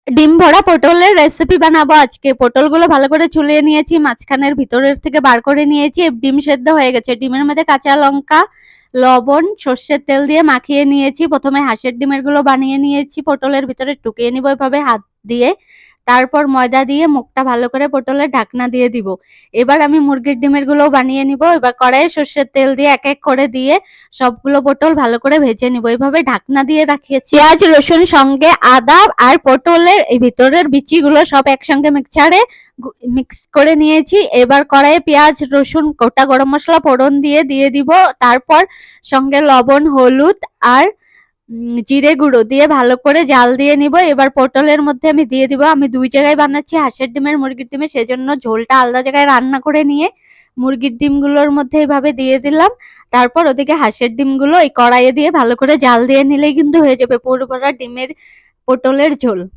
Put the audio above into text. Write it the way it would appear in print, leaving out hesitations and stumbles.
ডিম ভরা পটলের রেসিপি বানাবো আজকে। পটলগুলো ভালো করে ছুলিয়ে নিয়েছি, মাঝখানের ভিতরের থেকে বার করে নিয়েছি। ডিম সেদ্ধ হয়ে গেছে, ডিমের মধ্যে কাঁচা লঙ্কা, লবণ, সর্ষের তেল দিয়ে মাখিয়ে নিয়েছি। প্রথমে হাঁসের ডিমের গুলো বানিয়ে নিয়েছি, পটলের ভিতরে ঢুকিয়ে নিব এভাবে হাত দিয়ে। তারপর ময়দা দিয়ে মুখটা ভালো করে পটলের ঢাকনা দিয়ে দিব। এবার আমি মুরগির ডিমের গুলো বানিয়ে নিব। এবার কড়াইয়ে সর্ষের তেল দিয়ে এক এক করে দিয়ে সবগুলো পটল ভালো করে ভেজে নিব। এইভাবে ঢাকনা দিয়ে রাখিয়েছি। পেঁয়াজ রসুন সঙ্গে আদা আর পটলের এই ভিতরের বিচিগুলো সব একসঙ্গে মিক্সচারে মিক্স করে নিয়েছি। এবার কড়াইয়ে পেঁয়াজ রসুন গোটা গরম মশলা ফোড়ন দিয়ে দিব। তারপর সঙ্গে লবণ, হলুদ আর জিরে গুঁড়ো দিয়ে ভালো করে জাল দিয়ে নিব। এবার পটলের মধ্যে আমি দিয়ে দিব। আমি দুই জায়গায় বানাচ্ছি, হাঁসের ডিমের মুরগির ডিমের, সেজন্য ঝোলটা আলাদা জায়গায় রান্না করে নিয়ে মুরগির ডিমগুলোর মধ্যে এইভাবে দিয়ে দিলাম। তারপর ওদিকে হাঁসের ডিমগুলো এই কড়াইয়ে দিয়ে ভালো করে জাল দিয়ে নিলেই কিন্তু হয়ে যাবে পুরো ভরা ডিমের পটলের ঝোল।